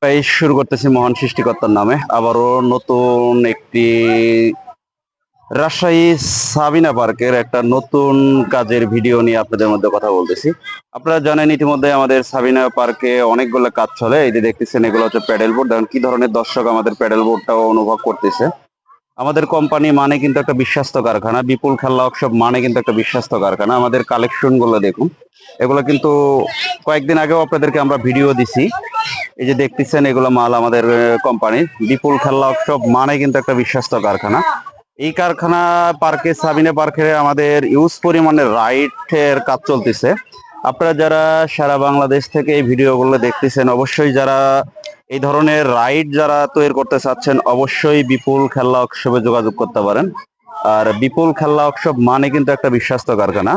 শুরু করতেছি মহান সৃষ্টিকর্তার নামে আবারও নতুন একটি রাজশাহী সাবিনা পার্কের একটা নতুন কাজের ভিডিও নিয়ে আপনাদের মধ্যে কথা বলতেছি। আপনারা জানেন ইতিমধ্যে আমাদের সাবিনা পার্কে অনেকগুলো কাজ চলে। এই যে দেখতেছেন এগুলো হচ্ছে প্যাডেল বোর্ড। দেখুন কি ধরনের দর্শক আমাদের প্যাডেল বোর্ডটাও অনুভব করতেছে। আমাদের কোম্পানি মানে কিন্তু একটা বিশ্বস্ত কারখানা, বিপুল খেলনা ওয়ার্কশপ মানে কিন্তু একটা বিশ্বস্ত কারখানা। আমাদের কালেকশন গুলো দেখুন, এগুলো কিন্তু কয়েকদিন আগেও আপনাদেরকে আমরা ভিডিও দিছি। এই যে দেখতেছেন এগুলো মাল আমাদের কোম্পানির। বিপুল খেলনা ওয়ার্কশপ মানে কিন্তু একটা বিশ্বস্ত কারখানা। এই কারখানা পার্কে, সাবিনা পার্কে আমাদের ইউজ পরিমাণে রাইডের কাজ চলতেছে। আপনারা যারা সারা বাংলাদেশ থেকে এই ভিডিওগুলো দেখতেছেন, অবশ্যই যারা এই ধরনের রাইড যারা তৈরি করতে চাচ্ছেন, অবশ্যই বিপুল খেলনা ওয়ার্কশপে যোগাযোগ করতে পারেন। আর বিপুল খেলনা ওয়ার্কশপ মানে কিন্তু একটা বিশ্বস্ত কারখানা।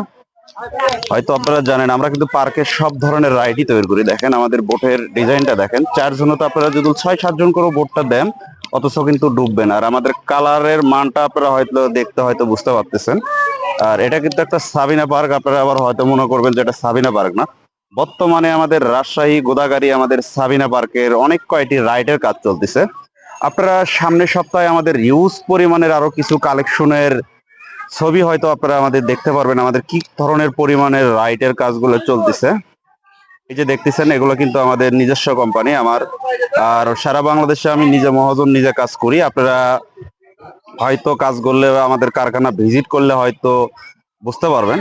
হয়তো আপনারা জানেন আমরা কিন্তু পার্কের সব ধরনের রাইডই তৈরি করি। দেখেন আমাদের বোটের ডিজাইনটা দেখেন, 4 জন তো আপনারা যদি 6-7 জন করে বোটটা দেন, অথচ কিন্তু ডুববে না। আর আমাদের কালারের মানটা আপনারা হয়তো দেখতে হয়তো বুঝতে পারতেছেন। আর এটা কিন্তু একটা সাবিনা পার্ক। আপনারা আবার হয়তো মনে করবেন যে এটা সাবিনা পার্ক না। বর্তমানে আমাদের রাজশাহী গোদাগাড়ি আমাদের সাবিনা পার্কের অনেক কয়টি রাইডের কাজ চলতেছে। আপনারা সামনের সপ্তাহে আমাদের ইউজ পরিমাণের আরো কিছু কালেকশনের ছবি হয়তো আপনারা আমাদের দেখতে পারবেন, আমাদের কি ধরনের পরিমাণের রাইটের কাজগুলো চলতেছে। এই যে দেখতেছেন এগুলো কিন্তু আমাদের নিজস্ব কোম্পানি আমার। আর সারা বাংলাদেশে আমি নিজে মহাজন নিজে কাজ করি। আপনারা হয়তো কাজ করলে আমাদের কারখানা ভিজিট করলে হয়তো বুঝতে পারবেন।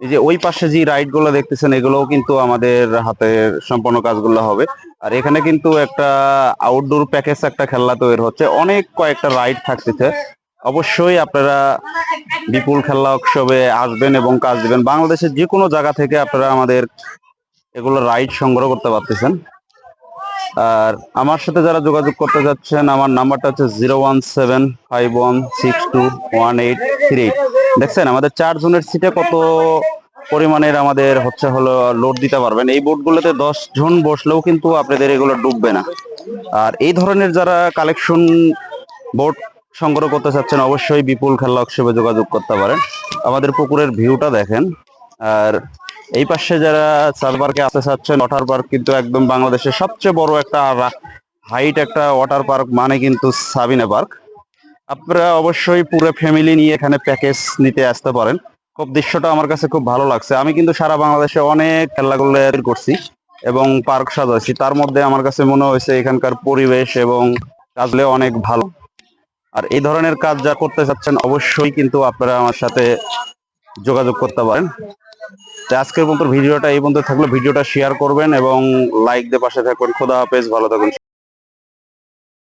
এই যে ওই পাশে যে রাইড গুলো দেখতেছেন এগুলোও কিন্তু আমাদের হাতে সম্পূর্ণ কাজগুলো হবে। আর এখানে কিন্তু একটা আউটডোর প্যাকেজ একটা খেলনা তৈরি হচ্ছে, অনেক কয়েকটা রাইড থাকতেছে। অবশ্যই আপনারা বিপুল খেলনা উৎসবে আসবেন এবং কাজ দিবেন। বাংলাদেশের যে কোনো জায়গা থেকে আপনারা আমাদের এগুলো রাইড সংগ্রহ করতে পারতেছেন। আর আমার সাথে যারা যোগাযোগ করতে যাচ্ছেন, আমার নাম্বারটা হচ্ছে 01751621838। দেখছেন আমাদের 4 জনের সিটে কত পরিমাণের আমাদের হলো লোড দিতে পারবেন। এই বোটগুলোতে 10 জন বসলেও কিন্তু আপনাদের এগুলো ডুববে না। আর এই ধরনের যারা কালেকশন বোট সংগ্রহ করতে চাচ্ছেন, অবশ্যই বিপুল খেলনা ওয়ার্কশপে যোগাযোগ করতে পারেন। আমাদের পুকুরের ভিউটা দেখেন। আর এই পাশে যারা চার পার্কে আসতে চাচ্ছেন, ওয়াটার পার্ক কিন্তু একদম বাংলাদেশের সবচেয়ে বড় একটা হাইট একটা ওয়াটার পার্ক মানে কিন্তু সাবিনা পার্ক। আপনারা অবশ্যই পুরো ফ্যামিলি নিয়ে এখানে প্যাকেজ নিতে আসতে পারেন। খুব দৃশ্যটা আমার কাছে খুব ভালো লাগছে। আমি কিন্তু সারা বাংলাদেশে অনেক খেলাগুলো করছি এবং পার্ক সাজাইছি, তার মধ্যে আমার কাছে মনে হয়েছে এখানকার পরিবেশ এবং কাজগুলো অনেক ভালো। আর এই ধরনের কাজ যা করতে চাচ্ছেন, অবশ্যই কিন্তু আপনারা আমার সাথে যোগাযোগ করতে পারেন। তো আজকের মতো ভিডিওটা এই পর্যন্ত থাকলো। ভিডিওটা শেয়ার করবেন এবং লাইক দিয়ে পাশে থাকবেন। খোদা হাফেজ, ভালো থাকুন।